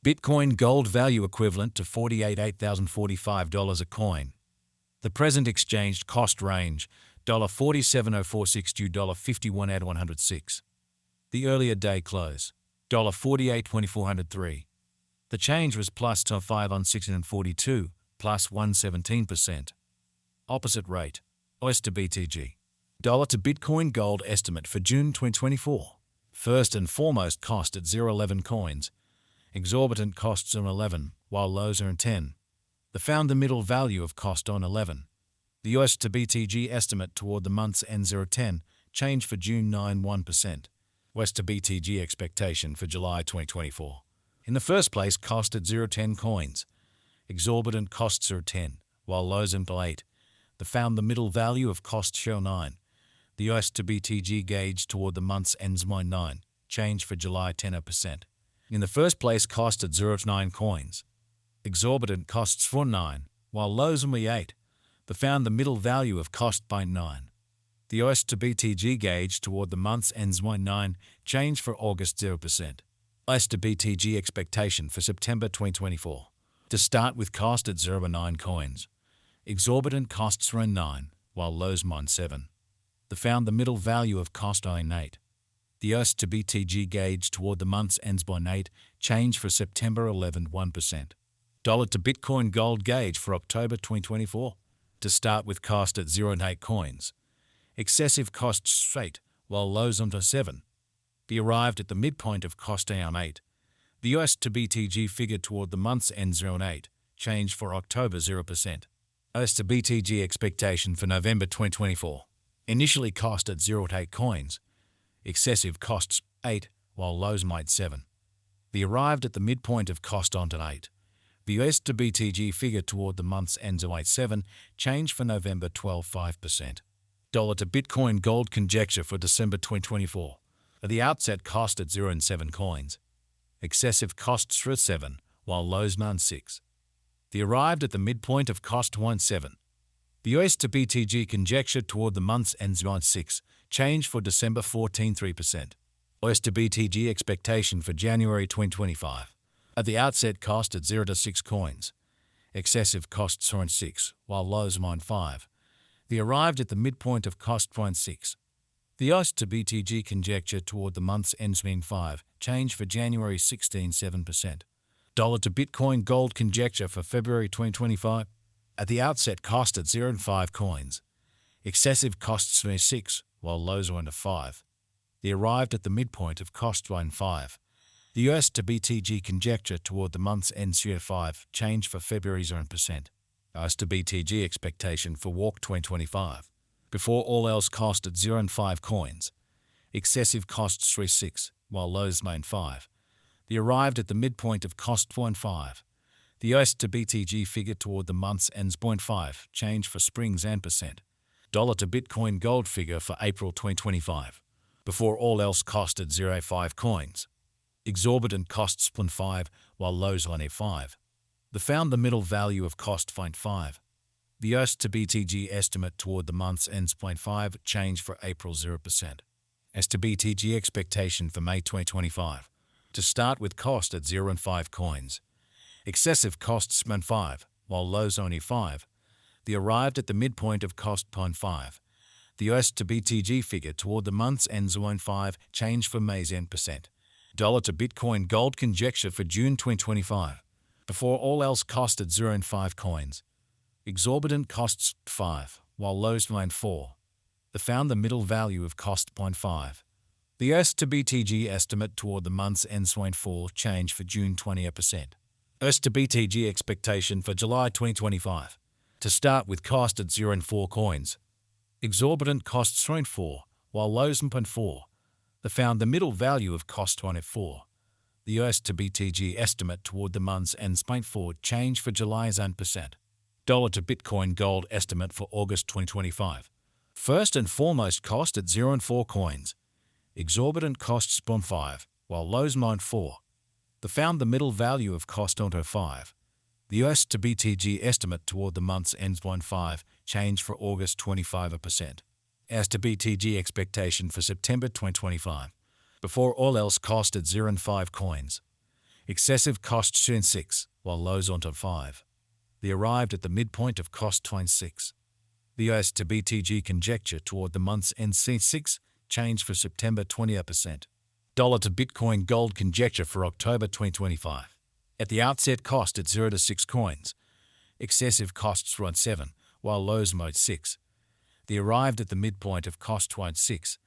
Bitcoin gold value equivalent to $48,045 a coin. The present exchanged cost range $47,046 to $51,106. The earlier day close $48,2403. The change was plus to 5 on 1642, plus 117%. Opposite rate OS to BTG. Dollar to Bitcoin gold estimate for June 2024. First and foremost cost at 0.11 coins. Exorbitant costs on 11, while lows are in 10. The founder middle value of cost on 11. The US to BTG estimate toward the month's end 0.10, change for June 9.1%. West to BTG expectation for July 2024. In the first place, cost at 0.10 coins. Exorbitant costs are 10, while lows are 8. The founder middle value of cost show 9. The US to BTG gauge toward the month's ends 9, change for July 10%. In the first place, cost at 0.9 coins. Exorbitant costs for 9, while lows are 8. The found the middle value of cost by 9. The US to BTG gauge toward the month's ends 9, change for August 0%. US to BTG expectation for September 2024. To start with cost at 0.9 coins. Exorbitant costs are 9, while lows 7. The found the middle value of cost 8. The US to BTG gauge toward the month's ends by 8, change for September 1%. Dollar to Bitcoin gold gauge for October 2024. To start with cost at 0.8 coins. Excessive costs straight, while lows onto 7. Be arrived at the midpoint of cost on 8. The US to BTG figure toward the month's end 0.8, change for October 0%. US to BTG expectation for November 2024. Initially cost at 0.8 coins. Excessive costs 8, while lows 7. Be arrived at the midpoint of cost on 8. The US to BTG figure toward the month's end 0.87, change for November 12.5%. Dollar to Bitcoin gold conjecture for December 2024. At the outset cost at 0.7 coins. Excessive costs for 7, while lows 6. The arrived at the midpoint of cost 1.7. The US to BTG conjecture toward the month's end 0.6, change for December 14.3%. US to BTG expectation for January 2025. At the outset cost at 0.6 coins. Excessive costs 0.6, while lows 5. The arrived at the midpoint of cost 0.6. The US to BTG conjecture toward the month's end 5, change for January 16.7%. Dollar to Bitcoin gold conjecture for February 2025. At the outset cost at 0.5 coins. Excessive costs 6, while lows are under 5. The arrived at the midpoint of cost 1.5. The US to BTG conjecture toward the month's end 5, change for February 0%. US to BTG expectation for WARC 2025. Before all else cost at 0.5 coins. Excessive costs 6, while lows 5. The arrived at the midpoint of cost 0.5. The US to BTG figure toward the month's ends 0.5, change for springs and %. Dollar to Bitcoin gold figure for April 2025. Before all else cost at 0.5 coins. Exorbitant costs 0.5, while lows 5. The found the middle value of cost 0.5. The US to BTG estimate toward the month's ends 0.5, change for April 0%. S to BTG expectation for May 2025. To start with cost at 0.5 coins. Excessive costs 0.5, while lows only 5. The arrived at the midpoint of cost 0.5. The US to BTG figure toward the month's end 0.5, change for May's %. Dollar to Bitcoin gold conjecture for June 2025. Before all else cost at 0.5 coins. Exorbitant costs 5, while lows 4. The found the middle value of cost 0.5. The US to BTG estimate toward the month's end 0.4, change for June 20%. US to BTG expectation for July 2025. To start with cost at 0.4 coins. Exorbitant costs 0.4, while lows 0.4. The found the middle value of cost 1.4. The US to BTG estimate toward the month's ends 0.4, change for July's 1%. Dollar to Bitcoin gold estimate for August 2025. First and foremost cost at 0.4 coins. Exorbitant costs 0.5, while lows 0.4. The found the middle value of cost 0.5. The US to BTG estimate toward the month's ends 0.5, change for August 25%. As to BTG expectation for September 2025. Before all else cost at 0.5 coins. Excessive costs 6, while lows onto 5. They arrived at the midpoint of cost 26. The US to BTG conjecture toward the month's end C6 change for September 20%. Dollar to Bitcoin gold conjecture for October 2025. At the outset cost at 0 to 6 coins. Excessive costs run 7, while lows mode 6. They arrived at the midpoint of cost 6.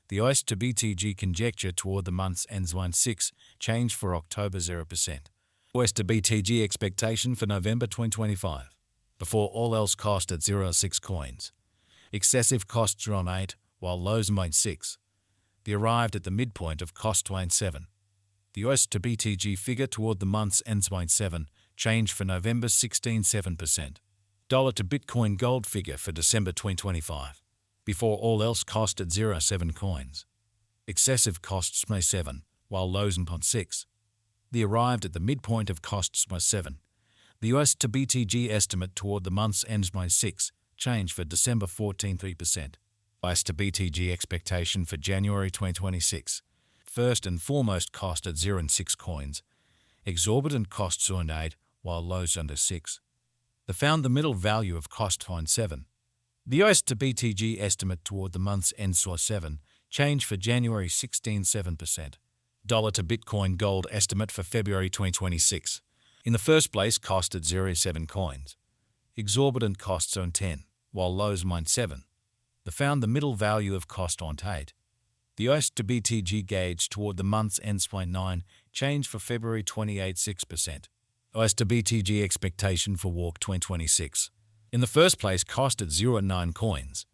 The US to BTG conjecture toward the month's ends 6 change for October 0%. US to BTG expectation for November 2025. Before all else cost at 0 to 6 coins. Excessive costs run 8, while lows mode 6. They arrived at the midpoint of cost 7. The US to BTG figure toward the month's ends 7 change for November 16.7%. Dollar to Bitcoin gold figure for December 2025. Before all else cost at 0 to 7 coins. Excessive costs 7, while lows in 6. They arrived at the midpoint of costs 7. The US to BTG estimate toward the month's ends 6 change for December 14.3%. US to BTG expectation for January 2026. First and foremost cost at 0 and 6 coins. Exorbitant costs on 8, while lows under 6. They found the middle value of cost 7. The US to BTG estimate toward the month's end 7 change for January 16.7%. Dollar to Bitcoin gold estimate for February 2026. In the first place cost at 0 to 7 coins. Exorbitant costs on 10, while lows mine 7. They found the middle value of cost on 8. The US to BTG gauge toward the month's ends 9 change for February 28.6%. US to BTG expectation for walk 2026. In the first place cost at 0 and 9 coins.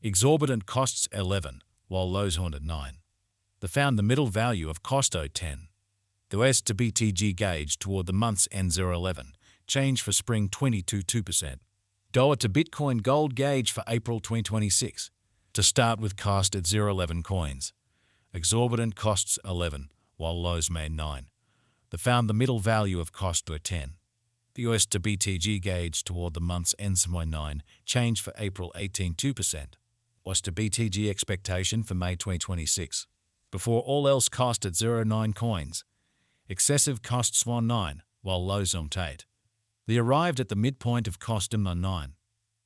Exorbitant costs 11, while lows on at 9. They found the middle value of cost 10. The US to BTG gauge toward the month's end 0.11, change for spring 22.2%. Dollar to Bitcoin gold gauge for April 2026. To start with cost at 0.11 coins. Exorbitant costs 11, while lows made 9. They found the middle value of cost 10. The US to BTG gauge toward the month's ends 9, change for April 18.2%. US to BTG expectation for May 2026. Before all else cost at 0.9 coins. Excessive costs 9, while lows on 8. They arrived at the midpoint of cost 9.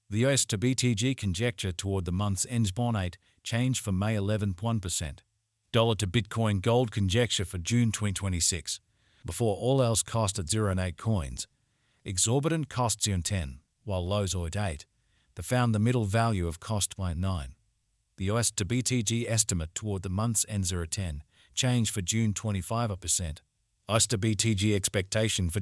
The US to BTG conjecture toward the month's ends 8, change for May 11.1%. Dollar to Bitcoin gold conjecture for June 2026. Before all else cost at 0 and 8 coins. Exorbitant costs on 10, while lows at 8. They found the middle value of cost 9. The US to BTG estimate toward the month's end 0.10, change for June 25%. US to BTG expectation for